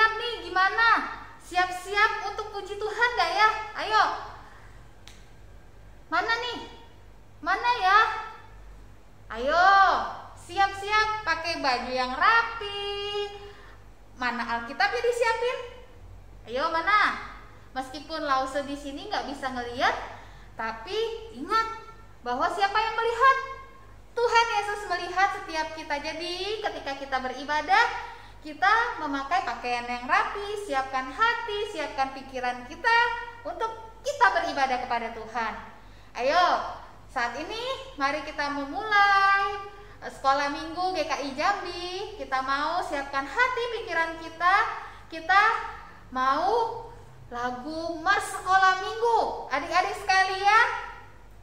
lihat nih gimana? Siap-siap untuk puji Tuhan gak ya? Ayo. Mana nih? Mana ya? Ayo, siap-siap pakai baju yang rapi. Mana Alkitabnya disiapin? Ayo mana? Meskipun Lause di sini nggak bisa ngelihat, tapi ingat bahwa siapa yang melihat? Tuhan Yesus melihat setiap kita. Jadi ketika kita beribadah, kita memakai pakaian yang rapi, siapkan hati, siapkan pikiran kita untuk kita beribadah kepada Tuhan. Ayo, saat ini mari kita memulai sekolah minggu GKI Jambi. Kita mau siapkan hati pikiran kita. Kita mau lagu Mars Sekolah Minggu. Adik-adik sekalian,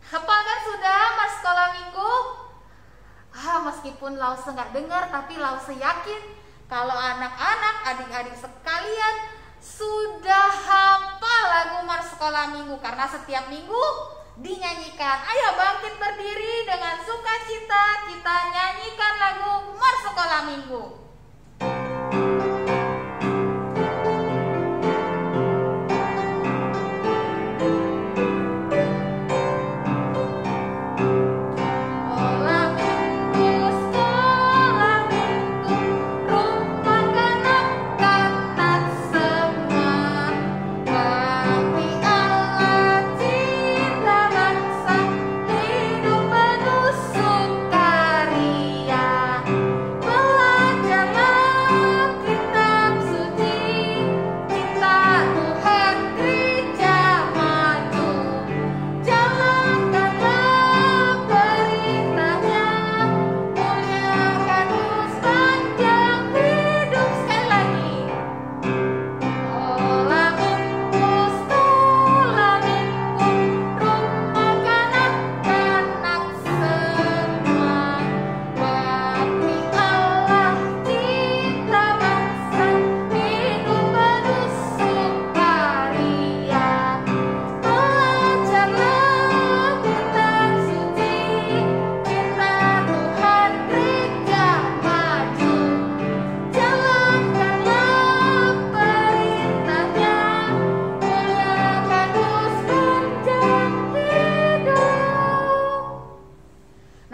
hafal kan sudah Mars Sekolah Minggu? Meskipun Lause nggak dengar, tapi Lause yakin kalau anak-anak, adik-adik sekalian sudah hafal lagu Mars Sekolah Minggu, karena setiap minggu dinyanyikan. Ayo bangkit berdiri dengan sukacita, kita nyanyikan lagu Mars Sekolah Minggu.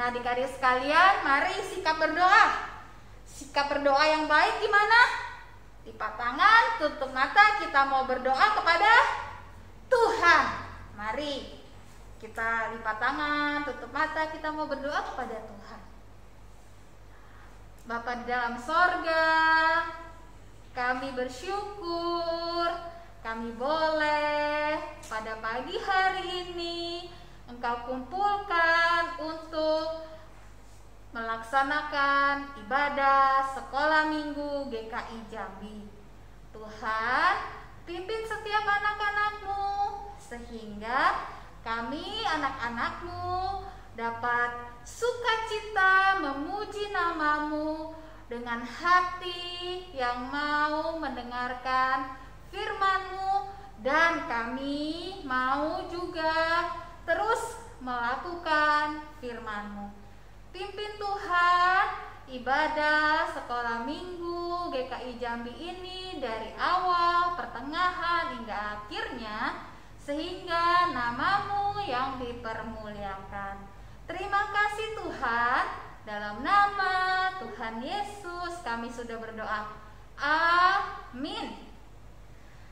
Adik-adik sekalian, mari sikap berdoa. Sikap berdoa yang baik gimana? Lipat tangan, tutup mata, kita mau berdoa kepada Tuhan. Mari kita lipat tangan, tutup mata, kita mau berdoa kepada Tuhan. Bapa di dalam sorga, kami bersyukur kami boleh pada pagi hari ini Engkau kumpulkan untuk melaksanakan ibadah sekolah minggu GKI Jambi. Tuhan, pimpin setiap anak-anak-Mu sehingga kami anak-anak-Mu dapat sukacita memuji nama-Mu dengan hati yang mau mendengarkan firman-Mu, dan kami mau juga terus melakukan firman-Mu. Pimpin Tuhan ibadah sekolah minggu GKI Jambi ini dari awal, pertengahan hingga akhirnya, sehingga nama-Mu yang dipermuliakan. Terima kasih Tuhan, dalam nama Tuhan Yesus kami sudah berdoa. Amin.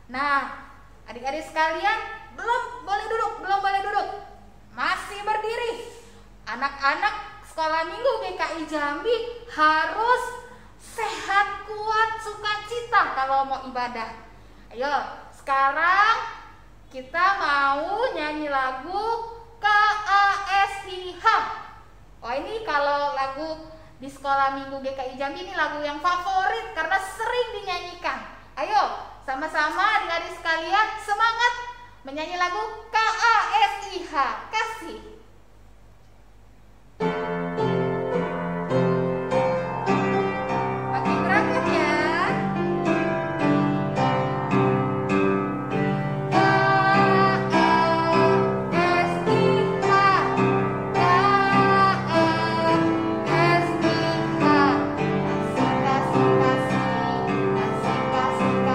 Nah, adik-adik sekalian, belum boleh duduk, masih berdiri. Anak-anak sekolah minggu GKI Jambi harus sehat, kuat, sukacita kalau mau ibadah. Ayo, sekarang kita mau nyanyi lagu KASIH. Oh, ini kalau lagu di sekolah minggu GKI Jambi ini lagu yang favorit karena sering dinyanyikan. Ayo, sama-sama adik-adik sekalian semangat menyanyi lagu KASIH, kasih. Makin berangkat ya. KASIH, kasih, kasih, kasih, kasih, kasih,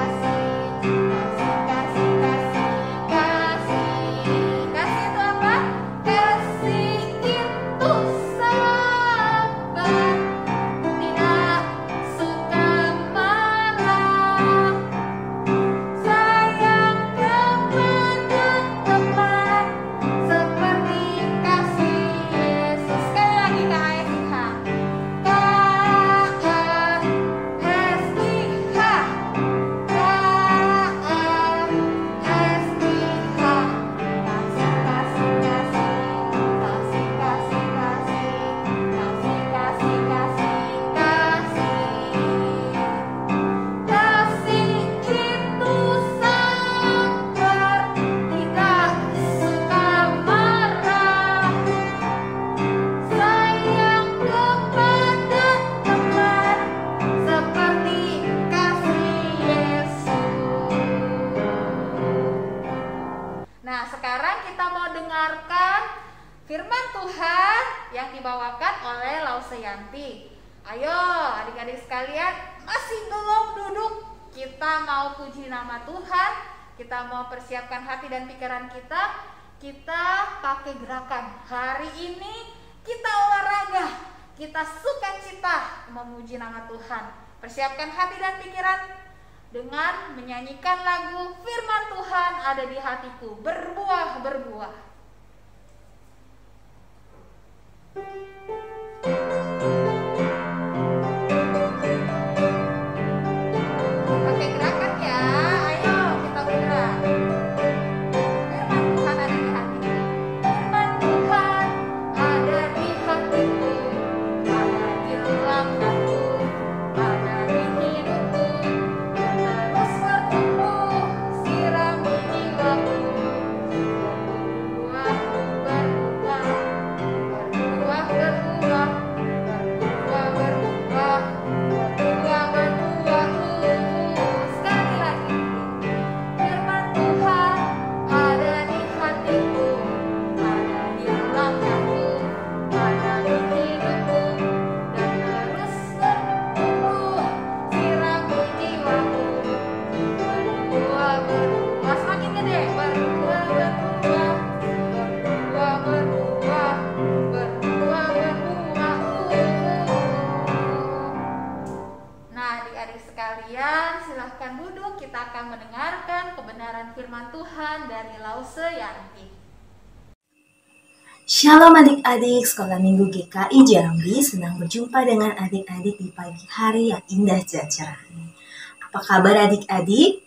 firman Tuhan yang dibawakan oleh Lauseyanti. Ayo adik-adik sekalian, masih belum duduk? Kita mau puji nama Tuhan, kita mau persiapkan hati dan pikiran kita. Kita pakai gerakan. Hari ini kita olahraga, kita sukacita memuji nama Tuhan. Persiapkan hati dan pikiran dengan menyanyikan lagu Firman Tuhan ada di hatiku, berbuah-berbuah. Pakai gerakan ya, ayo kita bergerak. Firman Tuhan ada di hatiku, Firman Tuhan ada di hatiku, ada di langkahku, ada di hidupku, terus bertumbuh, sirami jiwaku, berbuah, berbuah, berbuah, berbuah, berbuah, berbuah, berbuah, berbuah. Sekali lagi, firman Tuhan ada di hatiku, ada di langkahku, ada di hidupku, dan terus bertumbuh, sirami jiwaku, berbuah, berbuah, semakin gede, berbuah, berbuah, berbuah, berbuah, berbuah, berbuah. Nah, adik-adik sekalian, silahkan duduk. Kita akan mendengarkan kebenaran firman Tuhan dari Lauseyanti. Shalom adik-adik Sekolah Minggu GKI Jambi, senang berjumpa dengan adik-adik di pagi hari yang indah dan cerah ini. Apa kabar adik-adik?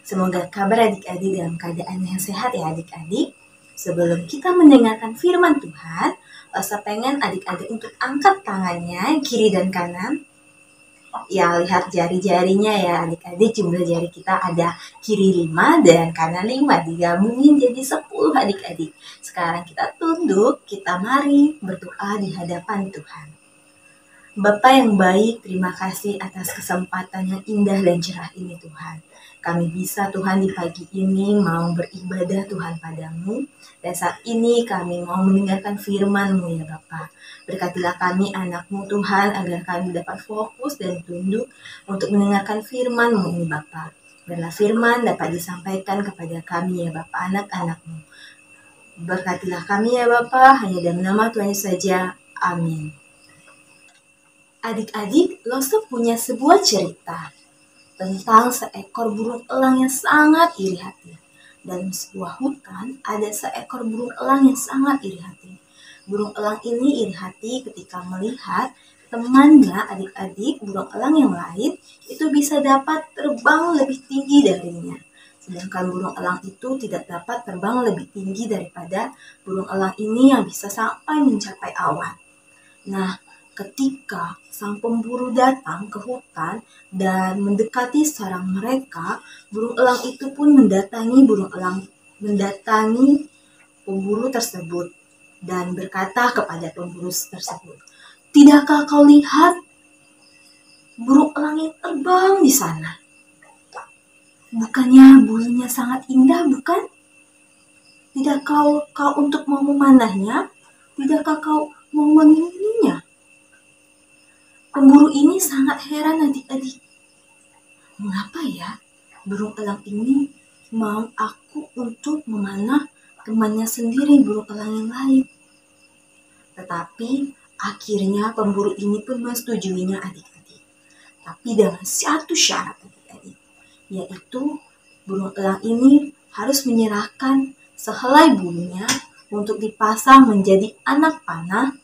Semoga kabar adik-adik dalam keadaan yang sehat ya adik-adik. Sebelum kita mendengarkan firman Tuhan, saya pengen adik-adik untuk angkat tangannya kiri dan kanan. Ya, lihat jari-jarinya ya adik-adik, jumlah jari kita ada kiri 5 dan kanan 5, digabungin jadi 10 adik-adik. Sekarang kita tunduk, kita mari berdoa di hadapan Tuhan. Bapa yang baik, terima kasih atas kesempatan yang indah dan cerah ini Tuhan. Kami bisa Tuhan di pagi ini mau beribadah Tuhan padamu. Dan saat ini kami mau mendengarkan firman-Mu ya Bapa. Berkatilah kami anak-Mu Tuhan agar kami dapat fokus dan tunduk untuk mendengarkan firman-Mu ini Bapa. Biarlah firman dapat disampaikan kepada kami ya Bapa, anak-anak-Mu. Berkatilah kami ya Bapa, hanya dalam nama Tuhan Yesus saja. Amin. Adik-adik, Lose punya sebuah cerita tentang seekor burung elang yang sangat iri hati. Dalam sebuah hutan ada seekor burung elang yang sangat iri hati. Burung elang ini iri hati ketika melihat temannya adik-adik burung elang yang lain itu bisa dapat terbang lebih tinggi darinya. Sedangkan burung elang itu tidak dapat terbang lebih tinggi daripada burung elang ini yang bisa sampai mencapai awan. Nah, ketika sang pemburu datang ke hutan dan mendekati sarang mereka, burung elang itu pun mendatangi pemburu tersebut dan berkata kepada pemburu tersebut, "Tidakkah kau lihat burung elang yang terbang di sana? Bukannya bulunya sangat indah, bukan? Tidakkah kau untuk mau memanahnya? Tidakkah kau mau menginginnya?" Pemburu ini sangat heran adik-adik. Mengapa ya burung elang ini mau aku untuk memanah temannya sendiri burung elang yang lain? Tetapi akhirnya pemburu ini pun menyetujuinya adik-adik. Tapi dengan satu syarat adik-adik, yaitu burung elang ini harus menyerahkan sehelai bulunya untuk dipasang menjadi anak panah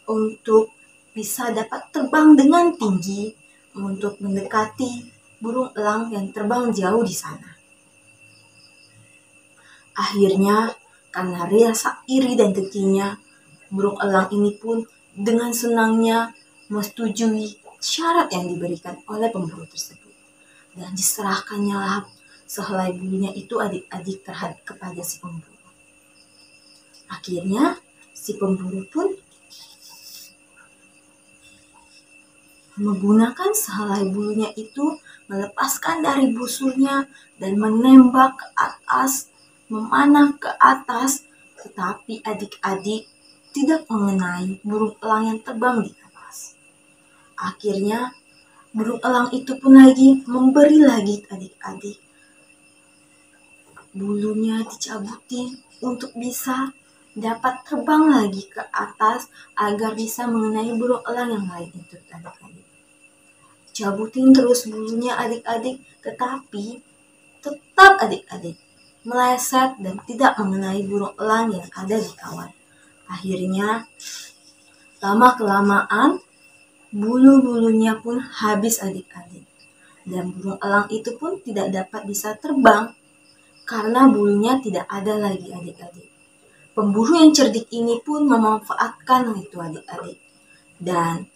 untuk bisa dapat terbang dengan tinggi untuk mendekati burung elang yang terbang jauh di sana. Akhirnya, karena rasa iri dan dengkinya, burung elang ini pun dengan senangnya menyetujui syarat yang diberikan oleh pemburu tersebut. Dan diserahkannya lah sehelai bulunya itu adik-adik kepada si pemburu. Akhirnya, si pemburu pun menggunakan sehelai bulunya itu, melepaskan dari busurnya dan menembak ke atas, memanah ke atas Tetapi adik-adik tidak mengenai burung elang yang terbang di atas. Akhirnya burung elang itu pun lagi memberi lagi adik-adik. Bulunya dicabuti untuk bisa dapat terbang lagi ke atas agar bisa mengenai burung elang yang lain itu adik-adik. Cabutin terus bulunya adik-adik, tetapi tetap adik-adik meleset dan tidak mengenai burung elang yang ada di awan. Akhirnya lama-kelamaan bulu-bulunya pun habis adik-adik. Dan burung elang itu pun tidak dapat bisa terbang karena bulunya tidak ada lagi adik-adik. Pemburu yang cerdik ini pun memanfaatkan itu adik-adik. Dan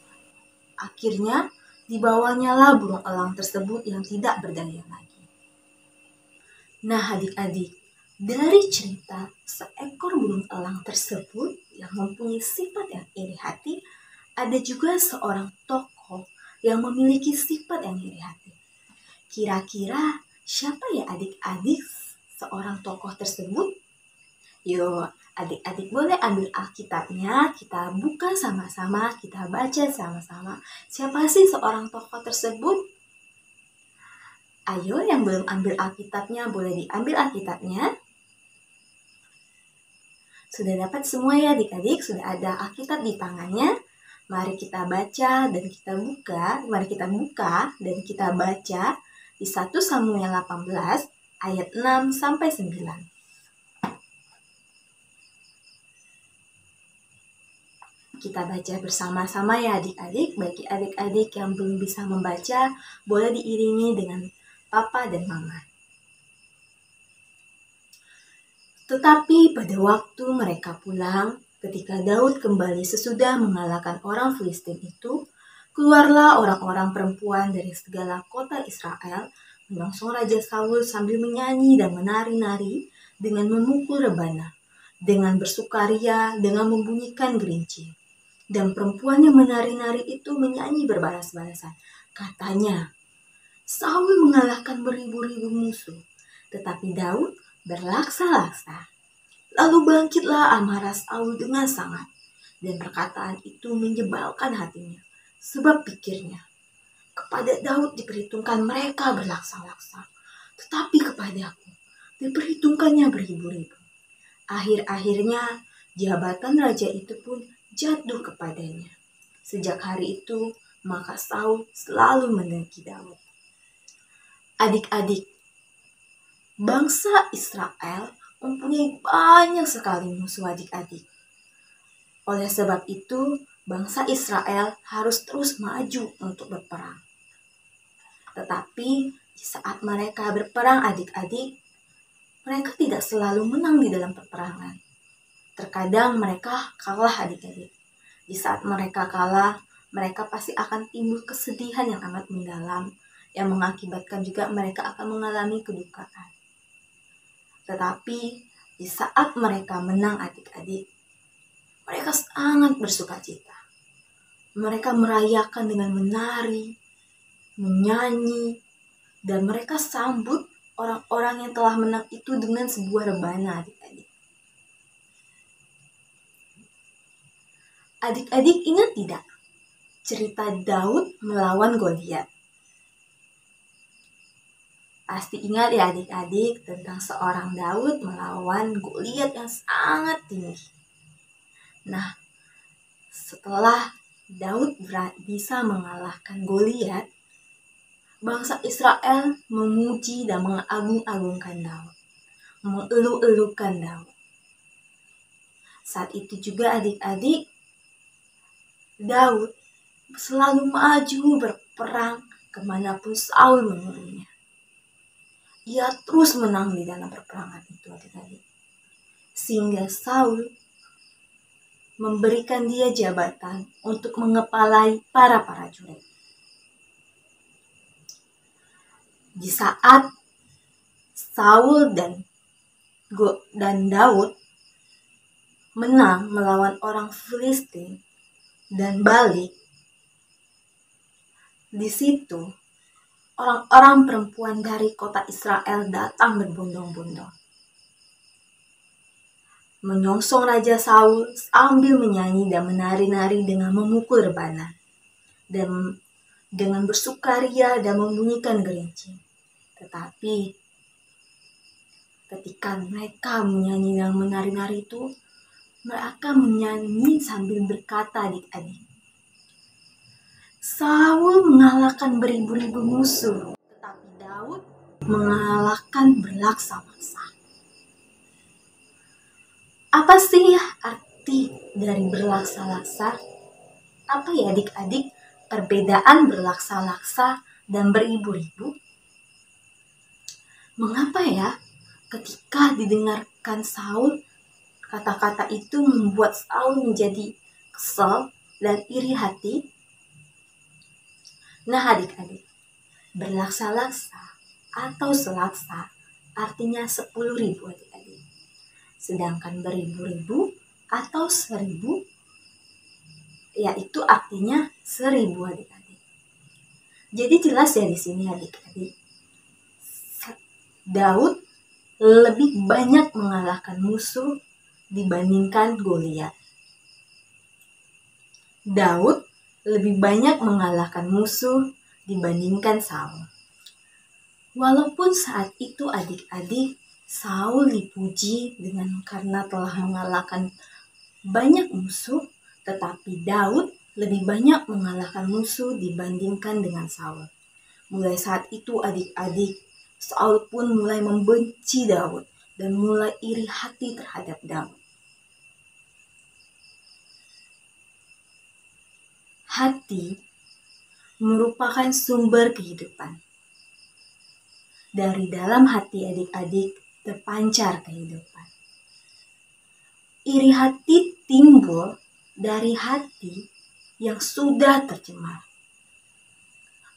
akhirnya dibawanya lah burung elang tersebut yang tidak berdaya lagi. Nah adik-adik, dari cerita seekor burung elang tersebut yang mempunyai sifat yang iri hati, ada juga seorang tokoh yang memiliki sifat yang iri hati. Kira-kira siapa ya adik-adik seorang tokoh tersebut? Yuk, adik-adik boleh ambil Alkitabnya, kita buka sama-sama, kita baca sama-sama. Siapa sih seorang tokoh tersebut? Ayo, yang belum ambil Alkitabnya, boleh diambil Alkitabnya. Sudah dapat semua ya adik-adik, sudah ada Alkitab di tangannya. Mari kita baca dan kita buka, dan kita baca di 1 Samuel 18 ayat 6 sampai 9. Kita baca bersama-sama ya adik-adik. Bagi adik-adik yang belum bisa membaca, boleh diiringi dengan papa dan mama. Tetapi pada waktu mereka pulang, ketika Daud kembali sesudah mengalahkan orang Filistin itu, keluarlah orang-orang perempuan dari segala kota Israel menyongsong Raja Saul sambil menyanyi dan menari-nari dengan memukul rebana, dengan bersukaria, dengan membunyikan gerinci. Dan perempuan yang menari-nari itu menyanyi berbalas-balasan. Katanya, Saul mengalahkan beribu-ribu musuh, tetapi Daud berlaksa-laksa. Lalu bangkitlah amarah Saul dengan sangat, dan perkataan itu menyebalkan hatinya, sebab pikirnya, kepada Daud diperhitungkan mereka berlaksa-laksa, tetapi kepadaku diperhitungkannya beribu-ribu. Akhir-akhirnya jabatan raja itu pun jatuh kepadanya. Sejak hari itu, maka Saul selalu mendengki Daud. Adik-adik, bangsa Israel mempunyai banyak sekali musuh adik-adik. Oleh sebab itu, bangsa Israel harus terus maju untuk berperang. Tetapi di saat mereka berperang adik-adik, mereka tidak selalu menang di dalam peperangan. Terkadang mereka kalah adik-adik. Di saat mereka kalah, mereka pasti akan timbul kesedihan yang amat mendalam, yang mengakibatkan juga mereka akan mengalami kedukaan. Tetapi di saat mereka menang adik-adik, mereka sangat bersuka cita. Mereka merayakan dengan menari, menyanyi, dan mereka sambut orang-orang yang telah menang itu dengan sebuah rebana adik-adik. Adik-adik ingat tidak cerita Daud melawan Goliat? Pasti ingat ya adik-adik tentang seorang Daud melawan Goliat yang sangat tinggi. Nah, setelah Daud bisa mengalahkan Goliat, bangsa Israel memuji dan mengagung-agungkan Daud, mengeluh-elukan Daud. Saat itu juga adik-adik, Daud selalu maju berperang kemanapun Saul menyuruhnya. Ia terus menang di dalam perperangan itu adik-adik. Sehingga Saul memberikan dia jabatan untuk mengepalai para prajurit. Di saat Saul dan Daud menang melawan orang Filistin dan balik, di situ orang-orang perempuan dari kota Israel datang berbondong-bondong. menyongsong Raja Saul sambil menyanyi dan menari-nari dengan memukul rebana dan dengan bersukaria dan membunyikan gerincing. Tetapi ketika mereka menyanyi dan menari-nari itu, mereka menyanyi sambil berkata, adik-adik, Saul mengalahkan beribu-ribu musuh, tetapi Daud mengalahkan berlaksa-laksa. Apa sih arti dari berlaksa-laksa? Apa ya adik-adik perbedaan berlaksa-laksa dan beribu-ribu? Mengapa ya ketika didengarkan Saul, kata-kata itu membuat Saul menjadi kesal dan iri hati? Nah adik-adik, berlaksa-laksa atau selaksa artinya 10.000 adik-adik. Sedangkan beribu-ribu atau 1.000 yaitu artinya 1.000 adik-adik. Jadi jelas ya di sini adik-adik. Daud lebih banyak mengalahkan musuh dibandingkan Goliat. Daud lebih banyak mengalahkan musuh dibandingkan Saul. Walaupun saat itu adik-adik Saul dipuji karena telah mengalahkan banyak musuh, tetapi Daud lebih banyak mengalahkan musuh dibandingkan dengan Saul. Mulai saat itu adik-adik, Saul pun mulai membenci Daud dan mulai iri hati terhadap Daud. Hati merupakan sumber kehidupan. Dari dalam hati adik-adik terpancar kehidupan. Iri hati timbul dari hati yang sudah tercemar.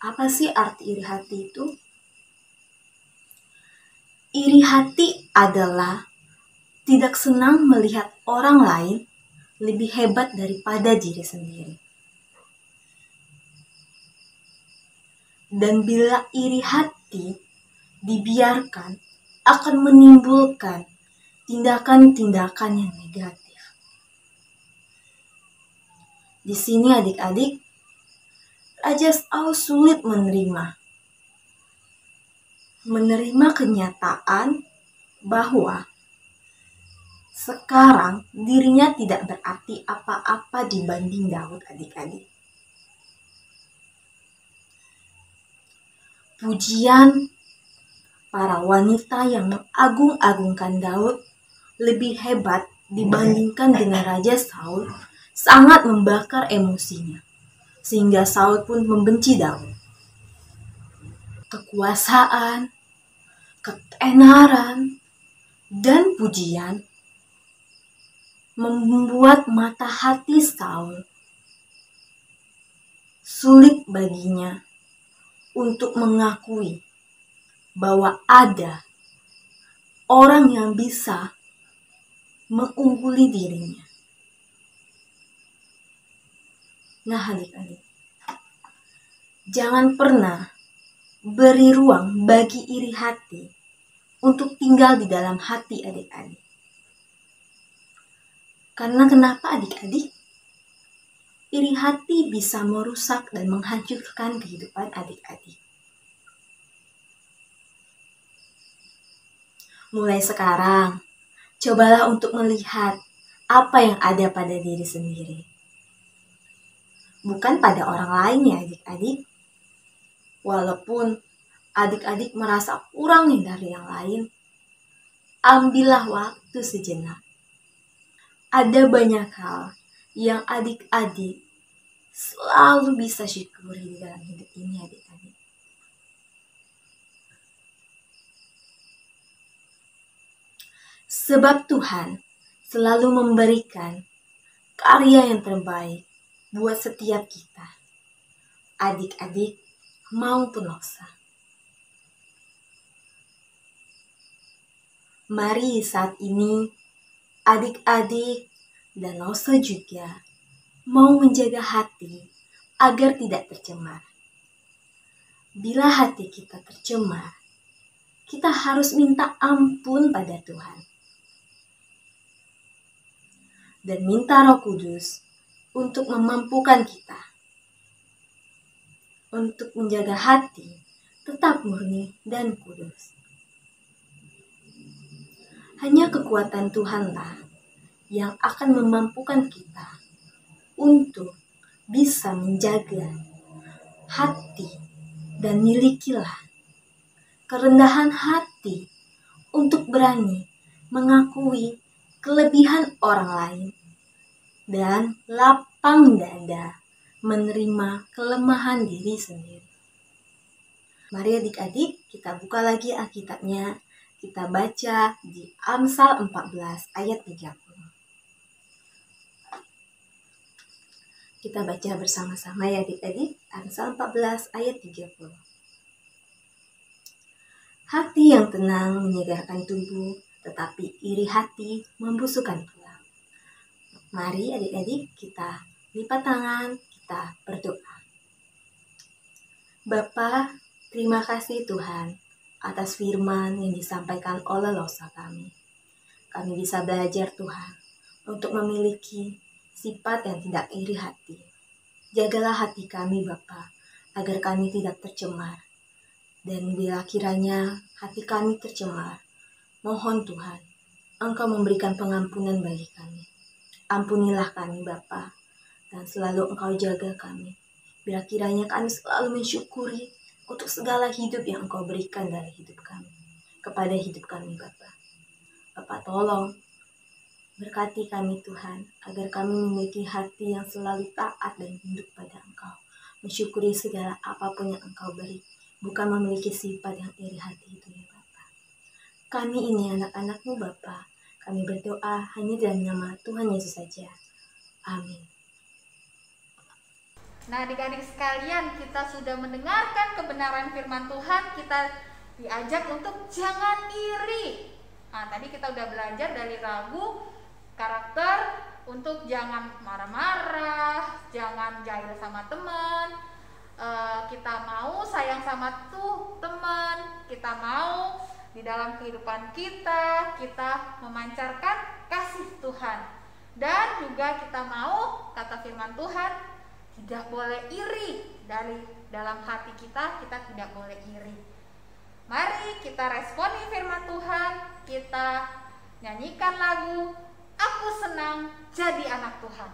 Apa sih arti iri hati itu? Iri hati adalah tidak senang melihat orang lain lebih hebat daripada diri sendiri. Dan bila iri hati dibiarkan, akan menimbulkan tindakan-tindakan yang negatif. Di sini adik-adik, Raja Saul sulit menerima kenyataan bahwa sekarang dirinya tidak berarti apa-apa dibanding Daud adik-adik. Pujian para wanita yang mengagung-agungkan Daud lebih hebat dibandingkan dengan Raja Saul sangat membakar emosinya, sehingga Saul pun membenci Daud. Kekuasaan, ketenaran, dan pujian membuat mata hati Saul sulit baginya untuk mengakui bahwa ada orang yang bisa mengungguli dirinya. Nah adik-adik, jangan pernah beri ruang bagi iri hati untuk tinggal di dalam hati adik-adik. Karena kenapa adik-adik? Iri hati bisa merusak dan menghancurkan kehidupan adik-adik. Mulai sekarang, cobalah untuk melihat apa yang ada pada diri sendiri. Bukan pada orang lain ya adik-adik. Walaupun adik-adik merasa kurang dari yang lain, ambillah waktu sejenak. Ada banyak hal yang adik-adik selalu bisa syukuri di dalam hidup ini adik-adik. Sebab Tuhan selalu memberikan karya yang terbaik buat setiap kita, adik-adik maupun Losa. Mari saat ini adik-adik dan Losa juga mau menjaga hati agar tidak tercemar. Bila hati kita tercemar, kita harus minta ampun pada Tuhan. dan minta Roh Kudus untuk memampukan kita untuk menjaga hati tetap murni dan kudus. Hanya kekuatan Tuhanlah yang akan memampukan kita untuk bisa menjaga hati dan milikilah kerendahan hati untuk berani mengakui kelebihan orang lain dan lapang dada menerima kelemahan diri sendiri. Mari adik-adik kita buka lagi Alkitabnya. Kita baca di Amsal 14 ayat 30. Kita baca bersama-sama ya adik-adik. Amsal 14 ayat 30. Hati yang tenang menyegarkan tubuh, tetapi iri hati membusukkan tulang. Mari adik-adik kita lipat tangan, kita berdoa. Bapa, terima kasih Tuhan atas firman yang disampaikan oleh Losa kami. Kami bisa belajar Tuhan untuk memiliki sifat yang tidak iri hati. Jagalah hati kami Bapa, agar kami tidak tercemar. Dan bila kiranya hati kami tercemar, mohon Tuhan, Engkau memberikan pengampunan bagi kami. Ampunilah kami Bapa, dan selalu Engkau jaga kami. Bila kiranya kami selalu mensyukuri untuk segala hidup yang Engkau berikan dari hidup kami, kepada hidup kami Bapa. Bapa tolong berkati kami Tuhan, agar kami memiliki hati yang selalu taat dan tunduk pada Engkau, mensyukuri segala apapun yang Engkau beri, bukan memiliki sifat yang iri hati itu ya Bapa. Kami ini anak-anak-Mu Bapa, kami berdoa hanya dalam nama Tuhan Yesus saja. Amin. Nah, adik-adik sekalian, kita sudah mendengarkan kebenaran firman Tuhan. Kita diajak untuk jangan iri. Nah, tadi kita udah belajar dari lagu karakter untuk jangan marah-marah, jangan jahil sama teman. Kita mau sayang sama teman. Kita mau di dalam kehidupan kita memancarkan kasih Tuhan. Dan juga kita mau, kata firman Tuhan, tidak boleh iri. Dari dalam hati kita tidak boleh iri. Mari kita responi firman Tuhan. Kita nyanyikan lagu Aku Senang Jadi Anak Tuhan.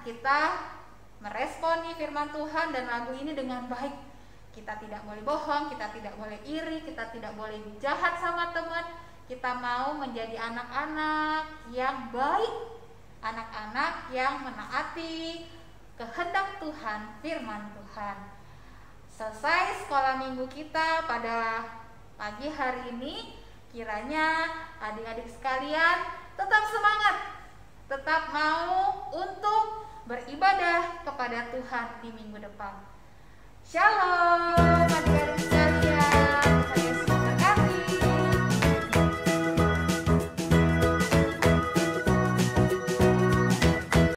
Kita meresponi firman Tuhan dan lagu ini dengan baik. Kita tidak boleh bohong, kita tidak boleh iri, kita tidak boleh jahat sama teman. Kita mau menjadi anak-anak yang baik, anak-anak yang menaati kehendak Tuhan, firman Tuhan. Selesai sekolah minggu kita pada pagi hari ini. Kiranya adik-adik sekalian tetap semangat, tetap mau untuk beribadah kepada Tuhan di minggu depan. Shalom adik-adik sekalian.